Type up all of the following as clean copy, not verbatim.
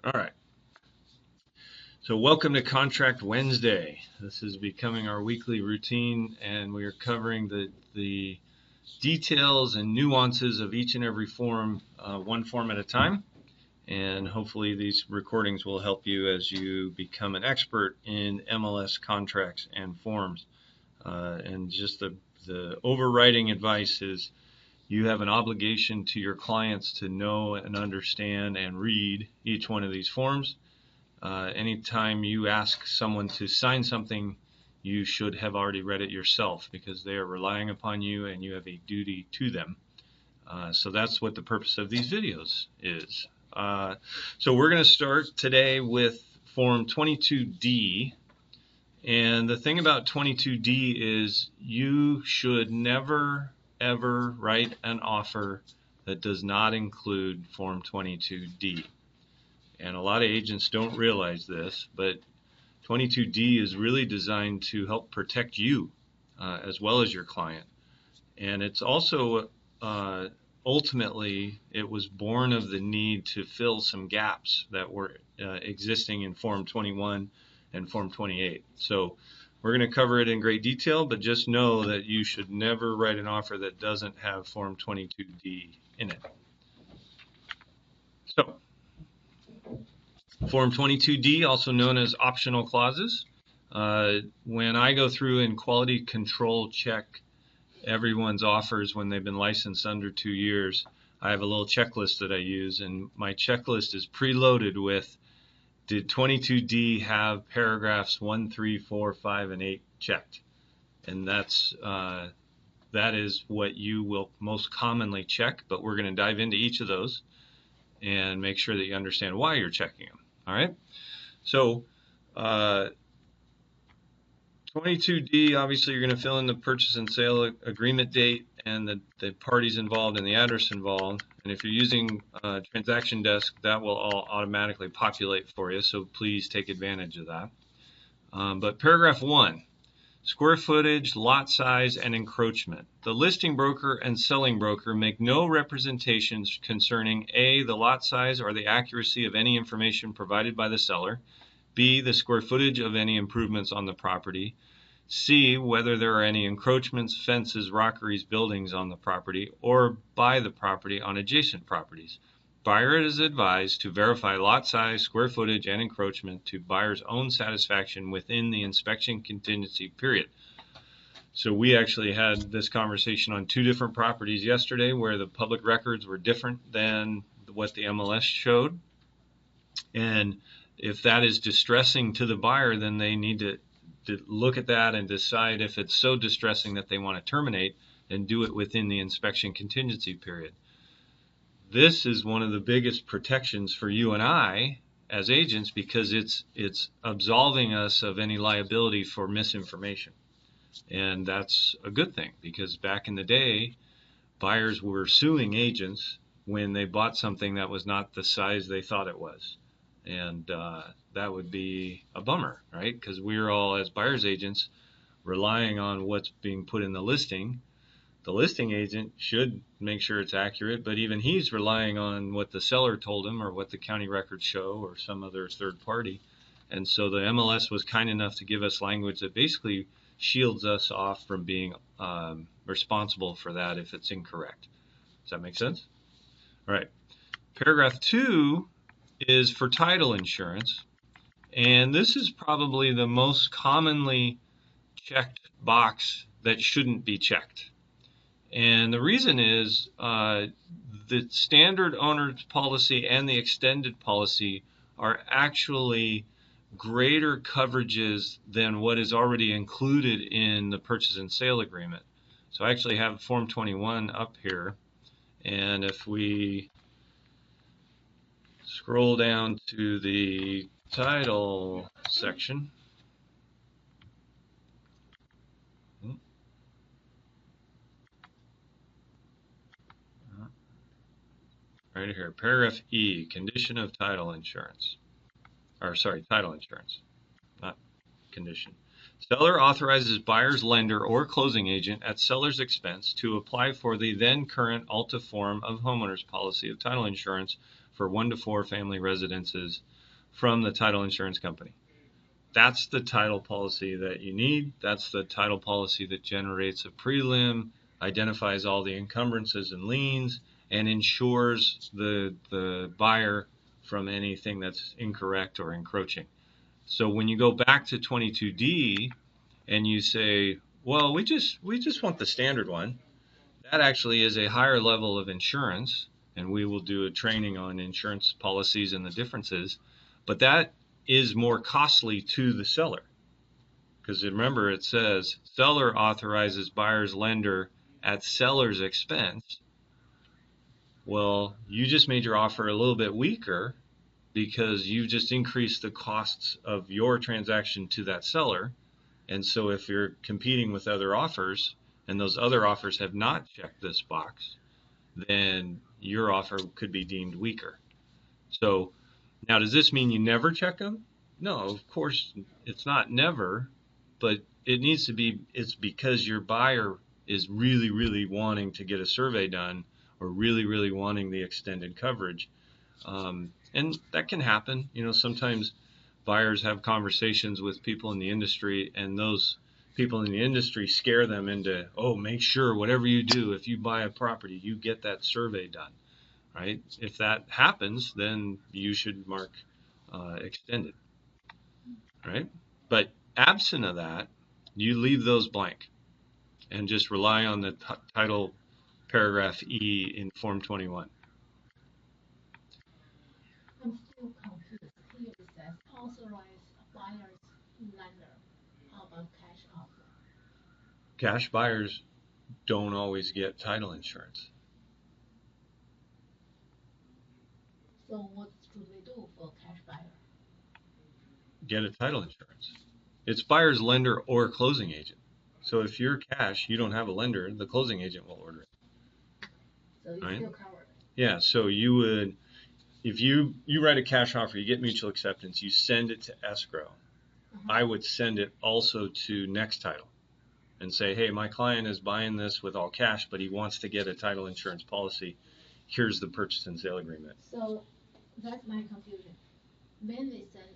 All right. So, welcome to Contract Wednesday. This is becoming our weekly routine, and we are covering the details and nuances of each and every form, one form at a time. And hopefully, these recordings will help you as you become an expert in MLS contracts and forms. And just the overriding advice is you have an obligation to your clients to know and understand and read each one of these forms. Anytime you ask someone to sign something, you should have already read it yourself because they are relying upon you and you have a duty to them. So that's what the purpose of these videos is. So we're going to start today with Form 22D. And the thing about 22D is you should never, ever write an offer that does not include Form 22D. And a lot of agents don't realize this, but 22D is really designed to help protect you as well as your client. And it's also ultimately, it was born of the need to fill some gaps that were existing in Form 21 and Form 28. So we're going to cover it in great detail, but just know that you should never write an offer that doesn't have Form 22D in it. So Form 22D, also known as optional clauses. When I go through and quality control check everyone's offers when they've been licensed under 2 years, I have a little checklist that I use, and my checklist is preloaded with, did 22D have paragraphs 1, 3, 4, 5, and 8 checked? And that is what you will most commonly check, but we're going to dive into each of those and make sure that you understand why you're checking them. All right? So 22D, obviously you're going to fill in the purchase and sale agreement date and the parties involved and the address involved. And if you're using Transaction Desk, that will all automatically populate for you, so please take advantage of that. But paragraph 1, square footage, lot size, and encroachment. The listing broker and selling broker make no representations concerning A, the lot size or the accuracy of any information provided by the seller, B, the square footage of any improvements on the property, C, whether there are any encroachments, fences, rockeries, buildings on the property or by the property on adjacent properties. Buyer is advised to verify lot size, square footage, and encroachment to buyer's own satisfaction within the inspection contingency period. So we actually had this conversation on 2 different properties yesterday where the public records were different than what the MLS showed. And if that is distressing to the buyer, then they need to look at that and decide if it's so distressing that they want to terminate and do it within the inspection contingency period. This is one of the biggest protections for you and I as agents because it's absolving us of any liability for misinformation. And that's a good thing because back in the day, buyers were suing agents when they bought something that was not the size they thought it was. And that would be a bummer, right? Because we're all, as buyer's agents, relying on what's being put in the listing. The listing agent should make sure it's accurate, but even he's relying on what the seller told him or what the county records show or some other third party. And so the MLS was kind enough to give us language that basically shields us off from being responsible for that if it's incorrect. Does that make sense? All right. Paragraph 2 is for title insurance. And this is probably the most commonly checked box that shouldn't be checked. And the reason is the standard owner's policy and the extended policy are actually greater coverages than what is already included in the purchase and sale agreement. So I actually have Form 21 up here. And if we scroll down to the title section, right here, paragraph E, condition of title insurance. Or sorry, title insurance, not condition. Seller authorizes buyer's lender or closing agent at seller's expense to apply for the then current Alta form of homeowner's policy of title insurance for 1 to 4 family residences from the title insurance company. That's the title policy that you need. That's the title policy that generates a prelim, identifies all the encumbrances and liens, and insures the buyer from anything that's incorrect or encroaching. So when you go back to 22D and you say, well, we just want the standard one, that actually is a higher level of insurance, and we will do a training on insurance policies and the differences, but that is more costly to the seller. Because remember, it says seller authorizes buyer's lender at seller's expense. Well, you just made your offer a little bit weaker because you just increased the costs of your transaction to that seller. And so if you're competing with other offers and those other offers have not checked this box, then your offer could be deemed weaker. So now, does this mean you never check them? No, of course it's not never, but it needs to be, it's because your buyer is really, really wanting to get a survey done or really, really wanting the extended coverage. And that can happen. You know, sometimes buyers have conversations with people in the industry, and those people in the industry scare them into, oh, make sure whatever you do, if you buy a property, you get that survey done, right? If that happens, then you should mark extended, right? But absent of that, you leave those blank and just rely on the title paragraph E in Form 21. I'm still confused. Here it says authorize buyer's lender. How about cash offer? Cash buyers don't always get title insurance. So what should we do for cash buyer? Get a title insurance. It's buyer's lender or closing agent. So if you're cash, you don't have a lender, the closing agent will order it. So it's Right. still covered. Yeah, so you would, if you write a cash offer, you get mutual acceptance, you send it to escrow. I would send it also to Next Title and say, hey, my client is buying this with all cash, but he wants to get a title insurance policy. Here's the purchase and sale agreement. So that's my confusion. When they send,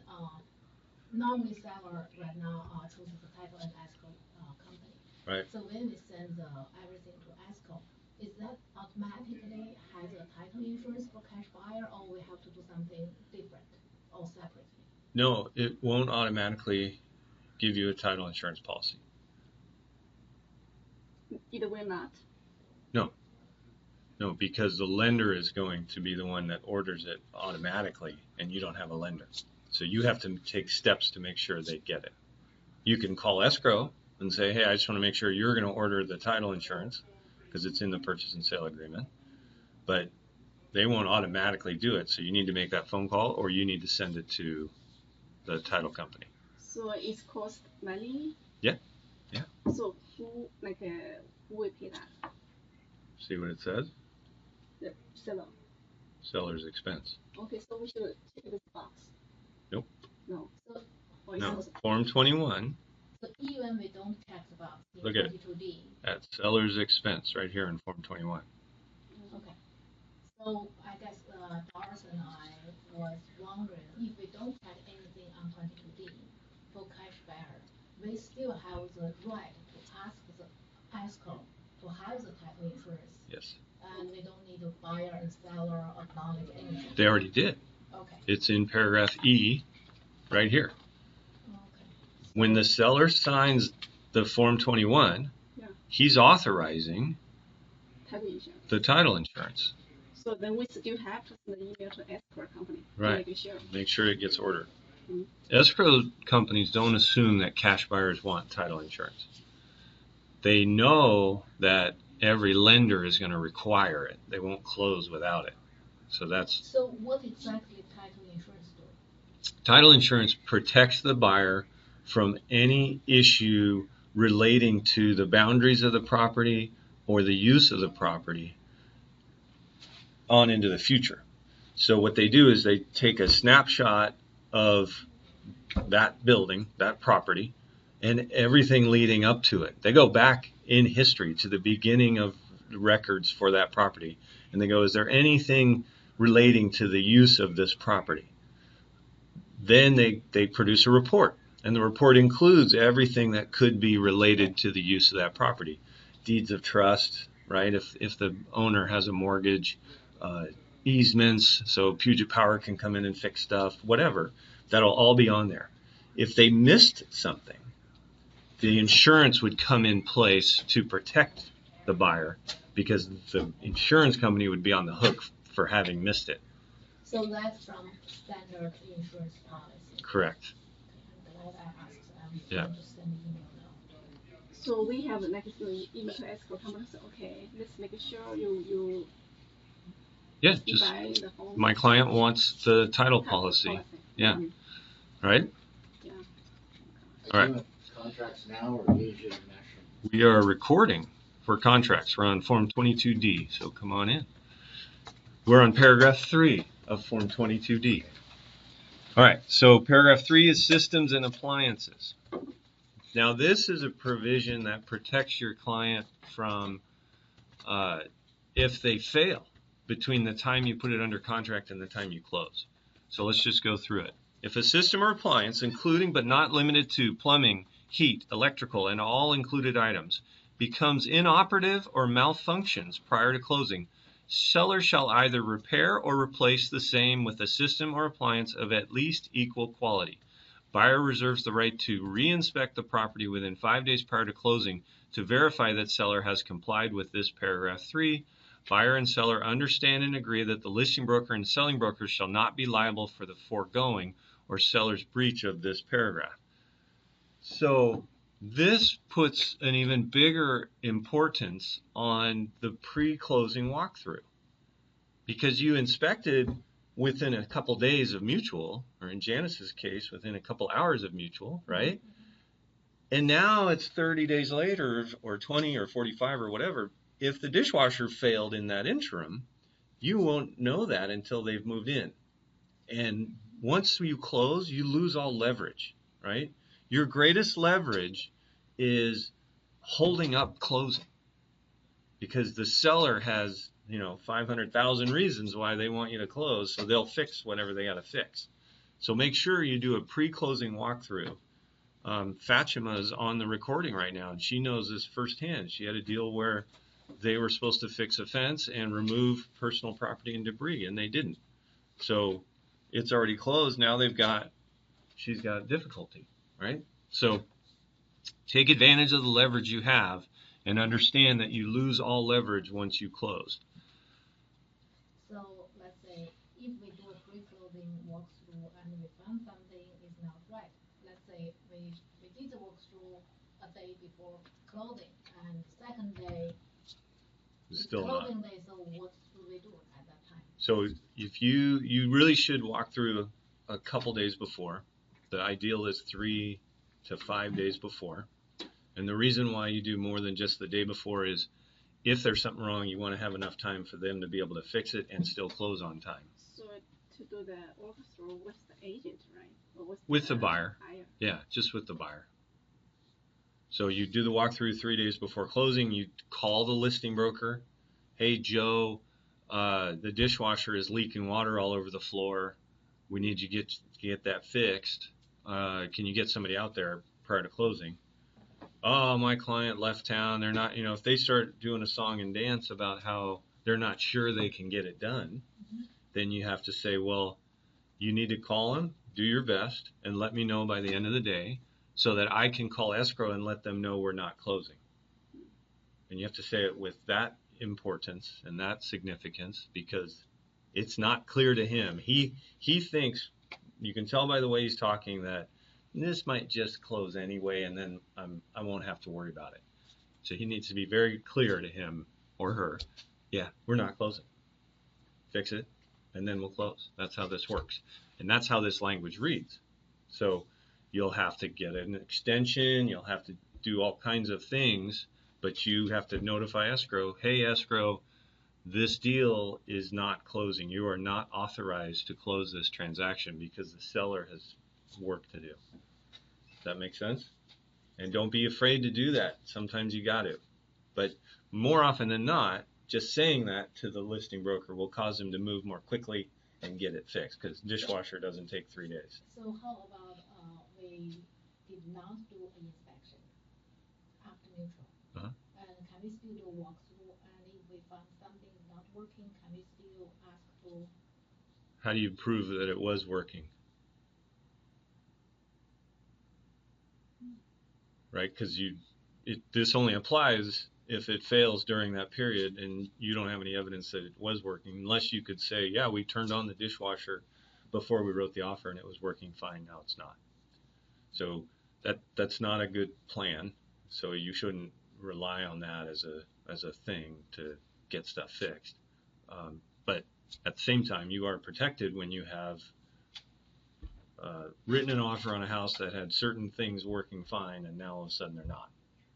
normally seller right now chooses the title and escrow company. Right. So when we send everything to escrow, is that automatically has a title insurance for cash buyer, or we have to do something different or separately? No, it won't automatically give you a title insurance policy. It will not. No, because the lender is going to be the one that orders it automatically, and you don't have a lender. So you have to take steps to make sure they get it. You can call escrow and say, hey, I just want to make sure you're going to order the title insurance because it's in the purchase and sale agreement. But they won't automatically do it. So you need to make that phone call, or you need to send it to the title company. So it costs money? Yeah. So who will pay that? See what it says? The seller. Seller's expense. Okay, so we should check this box. Nope. No. So, Or it's No. supposed- Form 21 so even we don't check the box in Look at it. 22D. at seller's expense right here in Form 21. Okay. So I guess Doris and I was wondering if we don't check anything on 22D for cash buyer, we still have the right to ask the escrow to have the title insurance, Yes. and we don't need to buyer and seller acknowledge anything. They already did. Okay. It's in paragraph E right here. Okay. When the seller signs the Form 21, Yeah. he's authorizing Title insurance. the title insurance. So then we still have to send an email to escrow company. Right. To make sure. Make sure it gets ordered. Mhm. Escrow companies don't assume that cash buyers want title insurance. They know that every lender is going to require it. They won't close without it. So that's So what exactly title insurance do? title insurance protects the buyer from any issue relating to the boundaries of the property or the use of the property on into the future. So what they do is they take a snapshot of that building, that property, and everything leading up to it. They go back in history to the beginning of records for that property, and they go, is there anything relating to the use of this property? Then they produce a report, and the report includes everything that could be related to the use of that property. Deeds of trust, right? If the owner has a mortgage, easements, so Puget Power can come in and fix stuff, whatever, that'll all be on there. If they missed something, the insurance would come in place to protect the buyer, because the insurance company would be on the hook for having missed it. So that's from standard insurance policy. Correct. I'm glad I asked. I'm Yeah. going to send an email now. So we have like the email to escrow company. So okay, let's make sure you Yeah, just buy the home. my client wants the title policy. Yeah. Mhm. Right? Yeah. All right. Doing contracts now or Asia International? We are recording for contracts. We're on Form 22D, so come on in. We're on paragraph 3 of Form 22D. All right, so paragraph 3 is systems and appliances. Now, this is a provision that protects your client from if they fail between the time you put it under contract and the time you close. So let's just go through it. If a system or appliance, including but not limited to plumbing, heat, electrical, and all included items, becomes inoperative or malfunctions prior to closing, seller shall either repair or replace the same with a system or appliance of at least equal quality. Buyer reserves the right to reinspect the property within 5 days prior to closing to verify that seller has complied with this paragraph 3. Buyer and seller understand and agree that the listing broker and selling broker shall not be liable for the foregoing or seller's breach of this paragraph. So this puts an even bigger importance on the pre-closing walkthrough, because you inspected within a couple days of mutual, or in Janice's case, within a couple hours of mutual, right? And now it's 30 days later, or 20 or 45 or whatever. If the dishwasher failed in that interim, you won't know that until they've moved in. And once you close, you lose all leverage, right? Your greatest leverage is holding up closing, because the seller has, 500,000 reasons why they want you to close, so they'll fix whatever they got to fix. So make sure you do a pre-closing walkthrough. Fatima is on the recording right now, and she knows this firsthand. She had a deal where they were supposed to fix a fence and remove personal property and debris, and they didn't. So it's already closed. Now she's got difficulty, right? So take advantage of the leverage you have and understand that you lose all leverage once you close. So let's say if we do a pre-closing walkthrough and we found something is not right, let's say we did the walkthrough a day before closing, and second day it's Still not. closing day, so what should we do at that time? So if you really should walk through a couple days before. The ideal is 3 to 5 days before. And the reason why you do more than just the day before is if there's something wrong, you want to have enough time for them to be able to fix it and still close on time. So to do the walkthrough with the agent, right? Or With the buyer. Yeah, just with the buyer. So you do the walkthrough 3 days before closing. You call the listing broker. Hey, Joe, the dishwasher is leaking water all over the floor. We need you to get that fixed. Can you get somebody out there prior to closing? Oh, my client left town. They're not, if they start doing a song and dance about how they're not sure they can get it done, then you have to say, well, you need to call them, do your best, and let me know by the end of the day so that I can call escrow and let them know we're not closing. And you have to say it with that importance and that significance, because it's not clear to him. He thinks, you can tell by the way he's talking, that this might just close anyway, and then I won't have to worry about it. So he needs to be very clear to him or her, yeah, we're not closing. Fix it, and then we'll close. That's how this works. And that's how this language reads. So you'll have to get an extension, you'll have to do all kinds of things, but you have to notify escrow, hey, escrow, this deal is not closing. You are not authorized to close this transaction because the seller has work to do. Does that make sense? And don't be afraid to do that. Sometimes you got to. But more often than not, just saying that to the listing broker will cause them to move more quickly and get it fixed, because dishwasher doesn't take 3 days. So how about, we did not do an inspection after neutral? Uh-huh. And can we still do a walkthrough, and if we find something not working, can we still ask for? How do you prove that it was working? Right? Because this only applies if it fails during that period and you don't have any evidence that it was working, unless you could say, yeah, we turned on the dishwasher before we wrote the offer and it was working fine. Now it's not. So that's not a good plan. So you shouldn't rely on that as a thing to get stuff fixed. But at the same time, you are protected when you have written an offer on a house that had certain things working fine, and now all of a sudden they're not.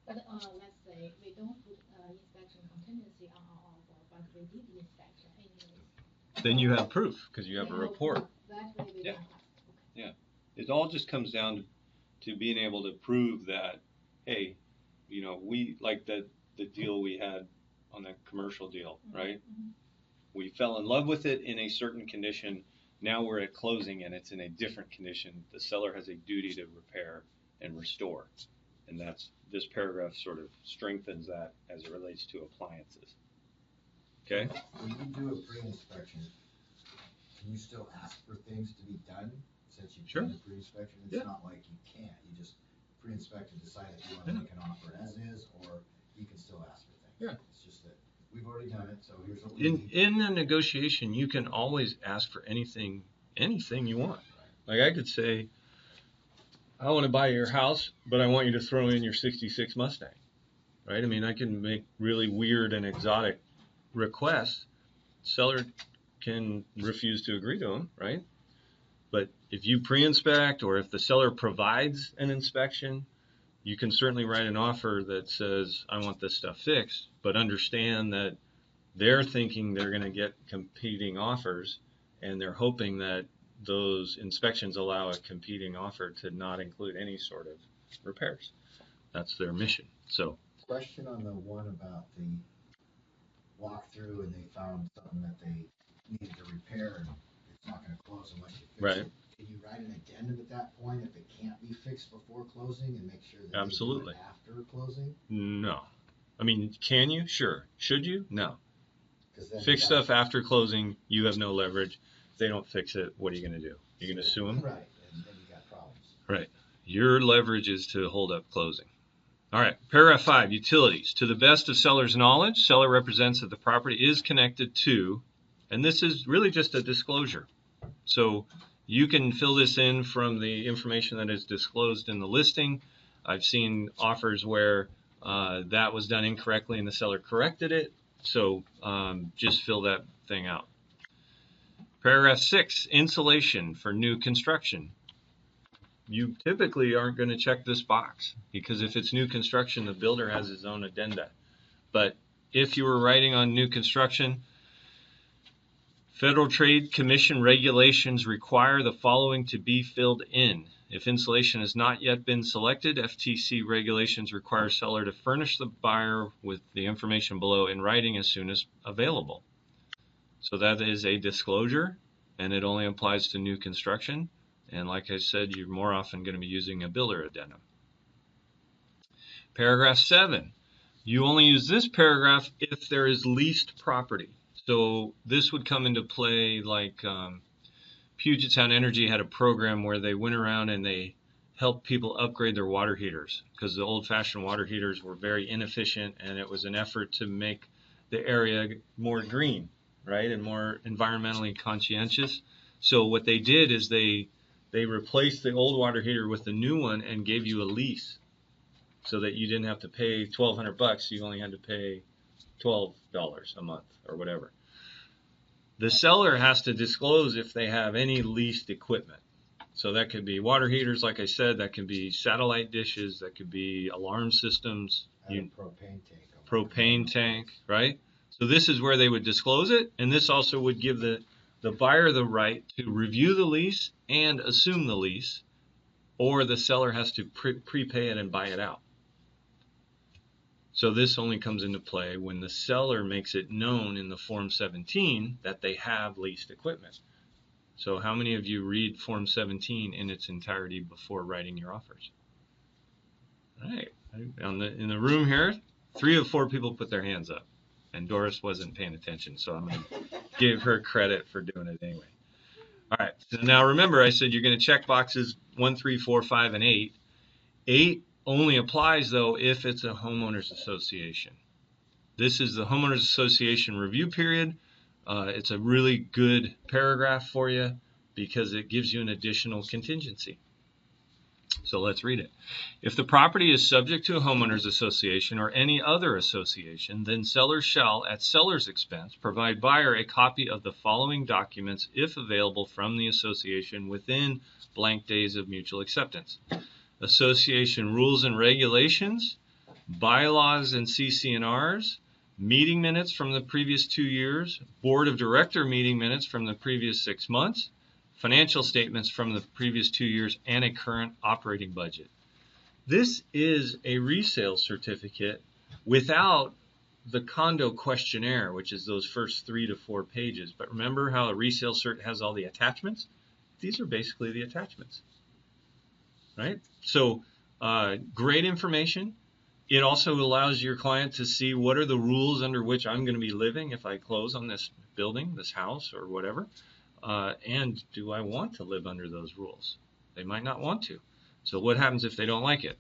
But let's say we don't put inspection contingency on our offer, but we did the inspection anyways. Then you have proof because you have a We report. That way we Yeah. don't have. Okay. It all just comes down to being able to prove that, hey, we like the deal we had on that commercial deal, right? Mhm. We fell in love with it in a certain condition. Now we're at closing and it's in a different condition. The seller has a duty to repair and restore. And this paragraph sort of strengthens that as it relates to appliances. Okay? When you do a pre-inspection, can you still ask for things to be done since you've Sure. done a pre-inspection? It's Yeah. not like you can't, you just pre-inspect and decide if you want to Yeah. make an offer as is, or you can still ask for things. Yeah. It's just that we've already done it, so here's what we need. In a negotiation, you can always ask for anything you want. Like I could say, I want to buy your house, but I want you to throw in your 66 Mustang, right? I mean, I can make really weird and exotic requests. Seller can refuse to agree to them, right? But if you pre-inspect, or if the seller provides an inspection, you can certainly write an offer that says, I want this stuff fixed, but understand that they're thinking they're going to get competing offers, and they're hoping that those inspections allow a competing offer to not include any sort of repairs. That's their mission. So, Question on the one about the walkthrough and they found something that they needed to repair and it's not gonna close unless you fix Right. it. Can you write an addendum at that point if it can't be fixed before closing and make sure that they do Absolutely. it after closing? no. I mean, can you? Sure. Should you? No. 'Cause then Fix you got- stuff after closing, you have no leverage. If they don't fix it, what are you going to do? You're going to sue them? Right, and then you got problems. Right. Your leverage is to hold up closing. All right. Paragraph 5, utilities. To the best of seller's knowledge, seller represents that the property is connected to, and this is really just a disclosure. So you can fill this in from the information that is disclosed in the listing. I've seen offers where that was done incorrectly and the seller corrected it. So just fill that thing out. Paragraph 6, insulation for new construction. You typically aren't going to check this box because if it's new construction, the builder has his own addenda. But if you were writing on new construction, Federal Trade Commission regulations require the following to be filled in. If insulation has not yet been selected, FTC regulations require seller to furnish the buyer with the information below in writing as soon as available. So that is a disclosure, and it only applies to new construction. And like I said, you're more often going to be using a builder addendum. Paragraph 7. You only use this paragraph if there is leased property. So this would come into play like Puget Sound Energy had a program where they went around and they helped people upgrade their water heaters because the old-fashioned water heaters were very inefficient, and it was an effort to make the area more green, right, and more environmentally conscientious. So what they did is they replaced the old water heater with the new one and gave you a lease so that you didn't have to pay $1,200. You only had to pay $12 a month or whatever. The seller has to disclose if they have any leased equipment. So that could be water heaters, like I said, that could be satellite dishes, that could be alarm systems, I had a propane tank. propane tank, right? So this is where they would disclose it, and this also would give the buyer the right to review the lease and assume the lease or the seller has to prepay it and buy it out. So this only comes into play when the seller makes it known in the Form 17 that they have leased equipment. So how many of you read Form 17 in its entirety before writing your offers? All right. In the room here, 3 of 4 people put their hands up. And Doris wasn't paying attention, so I'm going to give her credit for doing it anyway. All right. So now remember, I said you're going to check boxes 1, 3, 4, 5, and 8. 8 only applies, though, if it's a homeowners association. This is the homeowners association review period. It's a really good paragraph for you because it gives you an additional contingency. So let's read it. If the property is subject to a homeowners association or any other association, then seller shall, at seller's expense, provide buyer a copy of the following documents if available from the association within blank days of mutual acceptance. Association rules and regulations, bylaws and CC&Rs, meeting minutes from the previous 2 years, board of director meeting minutes from the previous 6 months, financial statements from the previous 2 years, and a current operating budget. This is a resale certificate without the condo questionnaire, which is those first 3 to 4 pages. But remember how a resale cert has all the attachments? These are basically the attachments, right? So great information. It also allows your client to see what are the rules under which I'm going to be living if I close on this building, this house, or whatever. And do I want to live under those rules? They might not want to. So what happens if they don't like it?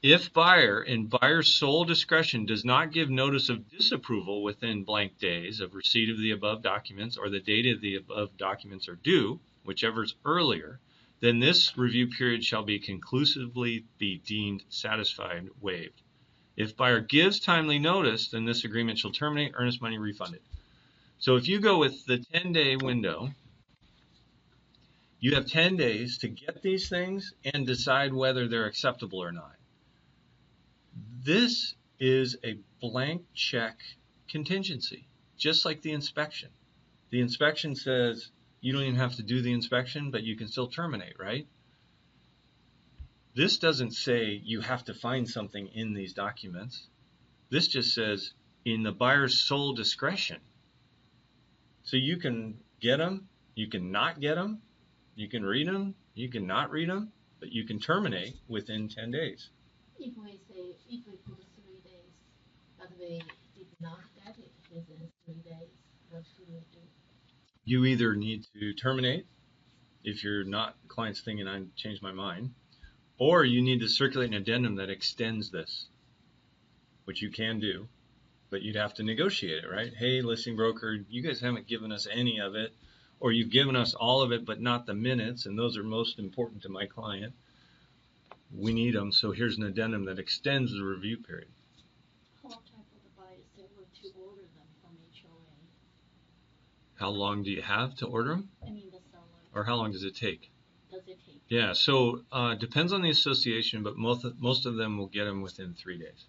If buyer, in buyer's sole discretion, does not give notice of disapproval within blank days of receipt of the above documents or the date of the above documents are due, whichever's earlier, then this review period shall be conclusively be deemed satisfied, waived. If buyer gives timely notice, then this agreement shall terminate, earnest money refunded. So if you go with the 10-day window, you have 10 days to get these things and decide whether they're acceptable or not. This is a blank check contingency, just like the inspection. The inspection says you don't even have to do the inspection, but you can still terminate, right? This doesn't say you have to find something in these documents. This just says in the buyer's sole discretion. So you can get them, you can not get them, you can read them, you can not read them, but you can terminate within 10 days. If we put 3 days, but we did not get it within 3 days, what should we do? You either need to terminate if you're not client's thinking I changed my mind, or you need to circulate an addendum that extends this, which you can do, but you'd have to negotiate it, right? Hey, listing broker, you guys haven't given us any of it, or you've given us all of it, but not the minutes, and those are most important to my client. We need them, so here's an addendum that extends the review period. How long time for the buyer seller to order them from HOA? How long do you have to order them? I mean the seller. Or how long does it take? Does it take? Yeah, so depends on the association, but most of them will get them within 3 days.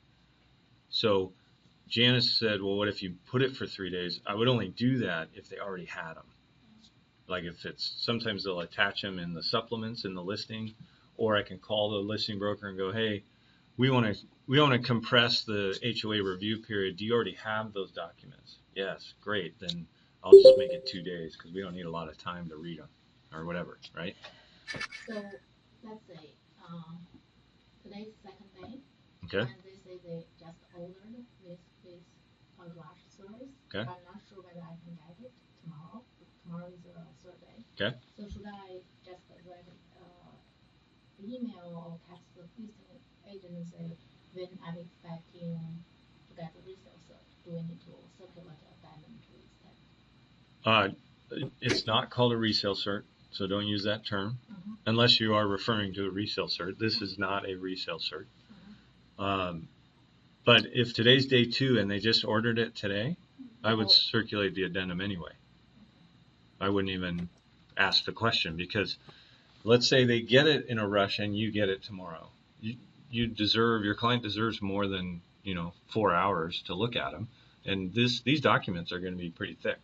So Janice said, well, what if you put it for 3 days? I would only do that if they already had them. Like if it's, sometimes they'll attach them in the supplements in the listing, or I can call the listing broker and go, hey, we want to compress the HOA review period. Do you already have those documents? Yes, great. Then I'll just make it 2 days because we don't need a lot of time to read them or whatever, right? So let's say today's second day, Okay. and they say they just ordered with a rush service. Okay. I'm not sure whether I can get it tomorrow. Tomorrow is the third day. Okay. So should I just write email or text the listing agent and say when I'm expecting to get the resale cert? Do we need to circulate a addendum to extend? It's not called a resale cert, so don't use that term unless you are referring to a resale cert. This is not a resale cert. But if today's day 2 and they just ordered it today, I would circulate the addendum anyway. I wouldn't even ask the question because let's say they get it in a rush and you get it tomorrow. Your client deserves more than 4 hours to look at them, and these documents are going to be pretty thick.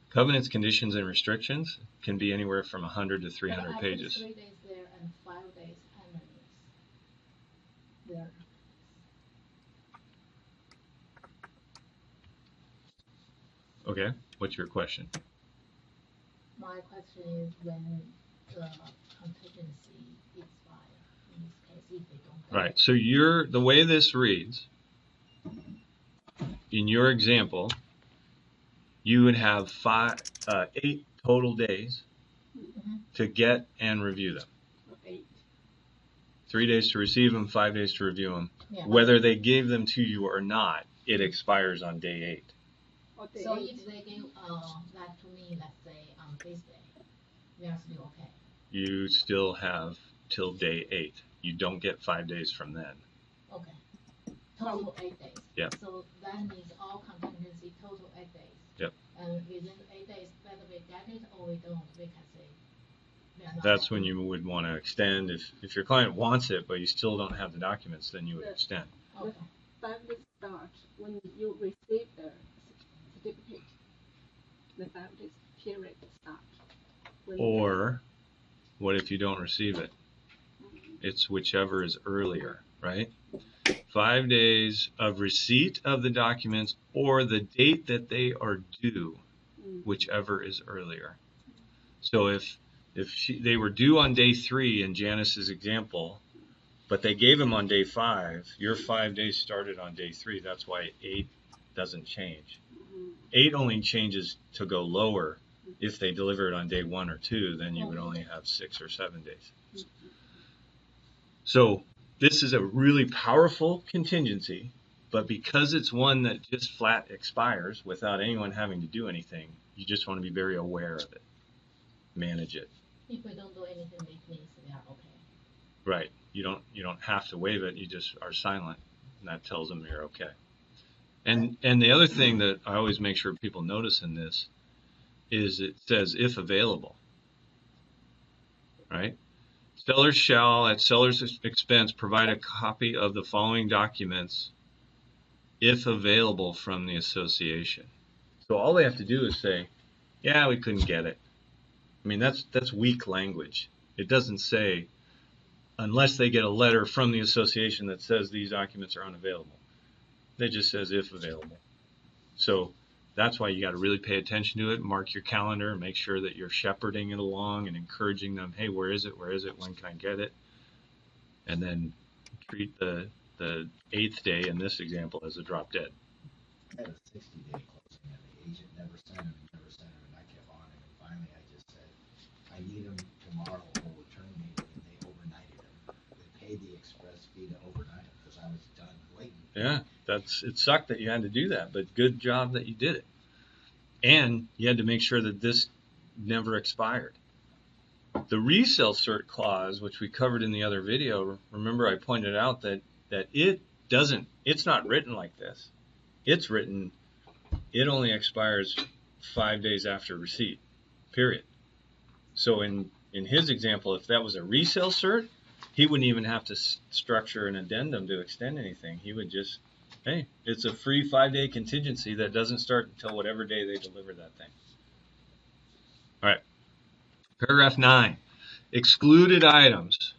Covenants, conditions, and restrictions can be anywhere from 100 to 300 pages. 3 days there their. Okay, what's your question? My question is when the contingency expires, in this case, if they don't pay. Right, so the way this reads, in your example, you would have 8 total days Mhm. to get and review them. 8. 3 days to receive them, 5 days to review them. Yeah, Whether they gave them to you or not, it expires on day 8. Or day so 8. if they give that to me, let's say on this day, we are still okay. You still have till day 8. You don't get 5 days from then. Okay. Total 8 days. Yep. So that means all contingency total 8 days. Yep. And within 8 days, whether we get it or we don't, we can say we are not. That's happy. when you would want to extend. If your client wants it, but you still don't have the documents, then you would extend. Okay. 5 days start when you receive the certificate. The 5 days period start. When Or what if you don't receive it? Mhm. It's whichever is earlier, right? 5 days of receipt of the documents or the date that they are due, whichever is earlier. So if they were due on day 3 in Janice's example, but they gave them on day 5, your 5 days started on day 3. That's why 8 doesn't change. Mhm. 8 only changes to go lower if they deliver it on day 1 or 2. Then you would only have 6 or 7 days. So this is a really powerful contingency, but because it's one that just flat expires without anyone having to do anything, you just want to be very aware of it. Manage it. If we don't do anything, it means we are okay. Right. You don't have to waive it. You just are silent, and that tells them you're okay. And the other thing that I always make sure people notice in this is it says if available. Right? Sellers shall, at seller's expense, provide a copy of the following documents if available from the association. So all they have to do is say, yeah, we couldn't get it. I mean, that's weak language. It doesn't say, unless they get a letter from the association that says these documents are unavailable. It just says if available. So that's why you got to really pay attention to it, mark your calendar, and make sure that you're shepherding it along and encouraging them, hey, where is it? Where is it? When can I get it? And then treat the 8th day in this example as a drop dead. I had a 60-day closing, and the agent never sent him, and I kept on him, and finally I just said, I need him tomorrow, or we'll terminate him, and they overnighted him. They paid the express fee to overnight him, because I was done waiting. Yeah, it sucked that you had to do that, but good job that you did it. And you had to make sure that this never expired. The resale cert clause, which we covered in the other video, remember I pointed out that it's not written like this. It's written, it only expires 5 days after receipt, period. So in his example, if that was a resale cert, he wouldn't even have to structure an addendum to extend anything. He would just, hey, it's a free 5-day contingency that doesn't start until whatever day they deliver that thing. All right. Paragraph 9, excluded items.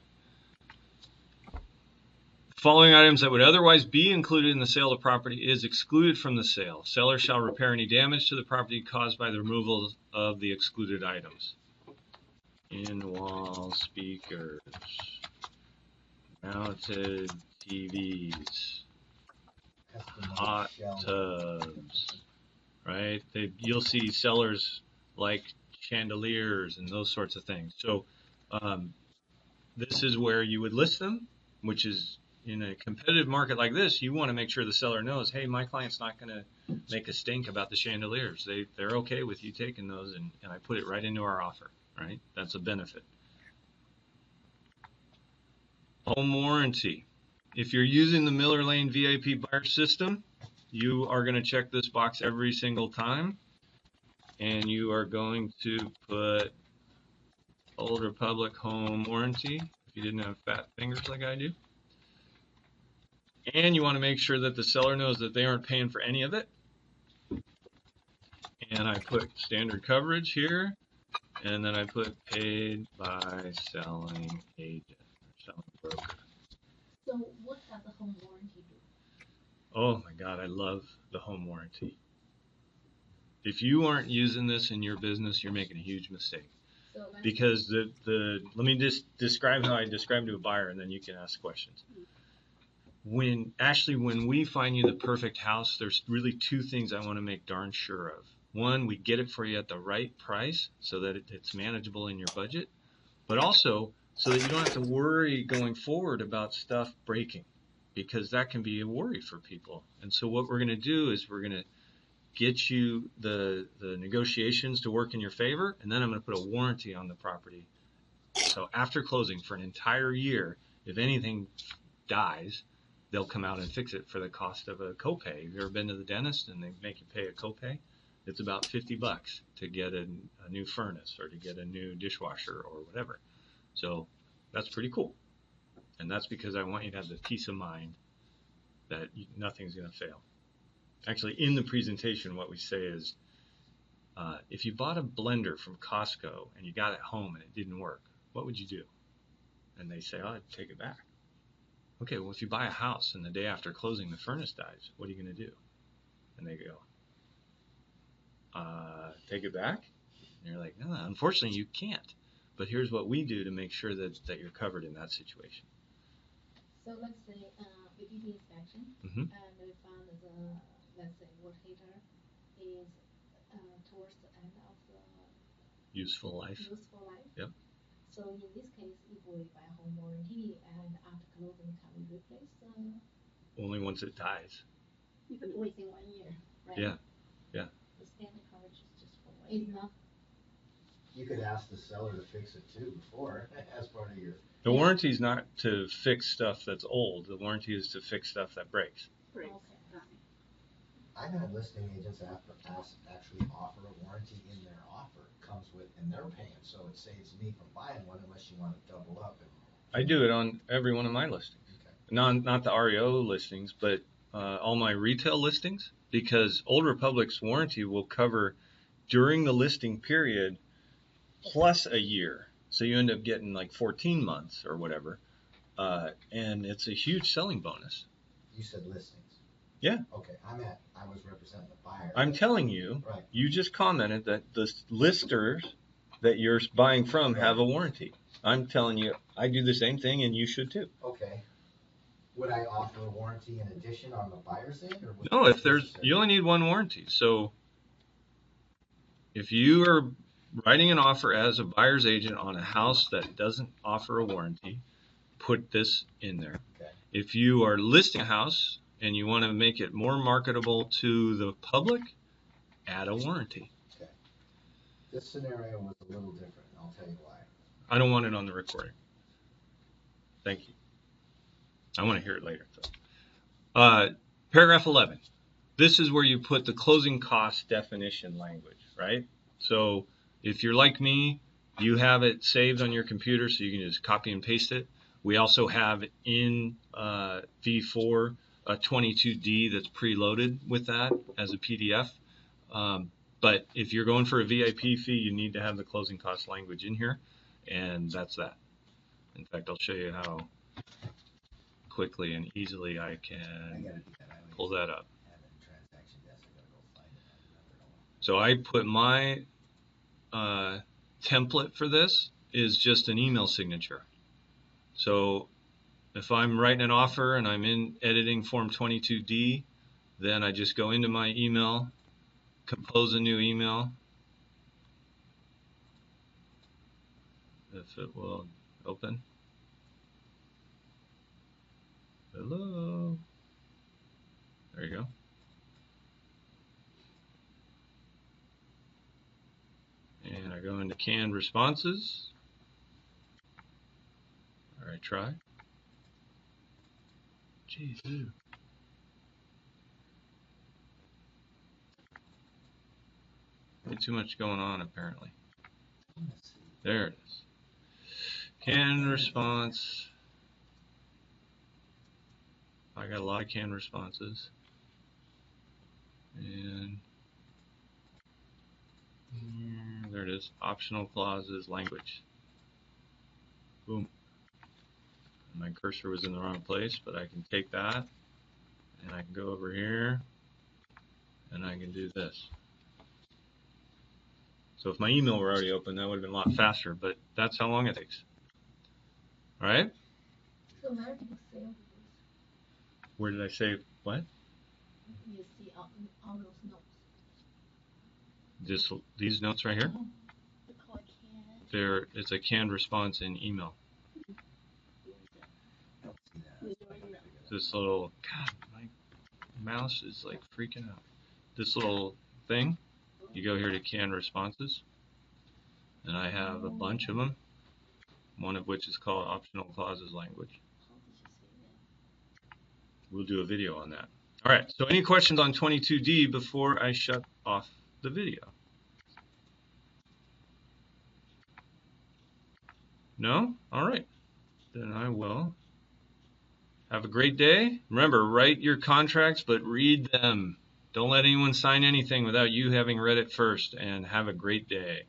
Following items that would otherwise be included in the sale of the property is excluded from the sale. Seller shall repair any damage to the property caused by the removal of the excluded items. In-wall speakers, mounted TVs, hot tubs, right? You'll see sellers like chandeliers and those sorts of things. So this is where you would list them, which is in a competitive market like this, you want to make sure the seller knows, hey, my client's not going to make a stink about the chandeliers. They're okay with you taking those, and I put it right into our offer, right? That's a benefit. Home warranty. If you're using the Miller Lane VIP buyer system, you are going to check this box every single time, and you are going to put Old Republic home warranty if you didn't have fat fingers like I do. And you want to make sure that the seller knows that they aren't paying for any of it. And I put standard coverage here, and then I put paid by selling agent, or selling broker. So what are the home warranty do? Oh my God, I love the home warranty. If you aren't using this in your business, you're making a huge mistake. So let's Because let me just describe how I describe to a buyer, and then you can ask questions. When we find you the perfect house, there's really two things I want to make darn sure of. One, we get it for you at the right price so that it's manageable in your budget, but also so that you don't have to worry going forward about stuff breaking, because that can be a worry for people. And so what we're going to do is we're going to get you the negotiations to work in your favor, and then I'm going to put a warranty on the property. So after closing for an entire year, if anything dies, they'll come out and fix it for the cost of a copay. Have you ever been to the dentist and they make you pay a copay? It's about $50 to get a new furnace or to get a new dishwasher or whatever. So that's pretty cool. And that's because I want you to have the peace of mind that nothing's going to fail. Actually, in the presentation, what we say is, if you bought a blender from Costco and you got it home and it didn't work, what would you do? And they say, oh, I'd take it back. Okay, well, if you buy a house and the day after closing the furnace dies, what are you going to do? And they go, take it back? And you're like, no, unfortunately you can't. But here's what we do to make sure that you're covered in that situation. So let's say we did the inspection Mhm. and we found the, let's say, water heater is towards the end of the Useful life. useful life. Yep. So in this case, if we buy a home warranty and after closing, can we replace Only once it dies. Even Within 1 year, right? Yeah. Yeah. The standard coverage is just for 1 it's year. not You could ask the seller to fix it too before, as part of your, The warranty is not to fix stuff that's old. The warranty is to fix stuff that breaks. breaks. Okay. Right. I've had listing agents actually offer a warranty in their offer, comes with, and they're paying, so it saves me from buying one unless you want to double up. I do it on every one of my listings. Okay. Not the REO listings, but all my retail listings, because Old Republic's warranty will cover during the listing period plus a year. So you end up getting like 14 months or whatever. And it's a huge selling bonus. You said listings. Yeah. Okay, I was representing the buyer. I'm telling you, Right. you just commented that the listers that you're buying from have a warranty. I'm telling you, I do the same thing, and you should too. Okay. Would I offer a warranty in addition on the buyer's end, or would No, it if be there's, necessary? you only need one warranty. So if you are writing an offer as a buyer's agent on a house that doesn't offer a warranty, put this in there. Okay. If you are listing a house and you want to make it more marketable to the public, add a warranty. Okay. This scenario was a little different, and I'll tell you why. I don't want it on the recording. Thank you. I want to hear it later. Paragraph 11. This is where you put the closing cost definition language, right? So if you're like me, you have it saved on your computer, so you can just copy and paste it. We also have in V4 a 22D that's preloaded with that as a PDF. But if you're going for a VIP fee, you need to have the closing cost language in here, and that's that. In fact, I'll show you how quickly and easily I I can gotta do that. I pull that up. have it in transaction desk. I gotta go find it. I remember it all. So I put my template for this is just an email signature. So if I'm writing an offer and I'm in editing form 22D, then I just go into my email, compose a new email. If it will open. Hello. There you go. And I go into canned responses. All right, try. Jeez, ew. Way too much going on apparently. Let's see. There it is. Canned response. I got a lot of canned responses. And there it is. Optional clauses, language. Boom. My cursor was in the wrong place, but I can take that and I can go over here and I can do this. So if my email were already open, that would have been a lot faster, but that's how long it takes. All right? So where did you save this? Where did I save what? You see all those notes. These notes right here? We call it can. It's a canned response in email. I don't see that. You're doing that. This little, God, my mouse is like freaking out. This little thing, you go here to canned responses, and I have a bunch of them, one of which is called optional clauses language. How did you say that? We'll do a video on that. All right, so any questions on 22D before I shut off the video? No? All right, then I will. Have a great day. Remember, write your contracts, but read them. Don't let anyone sign anything without you having read it first, and have a great day.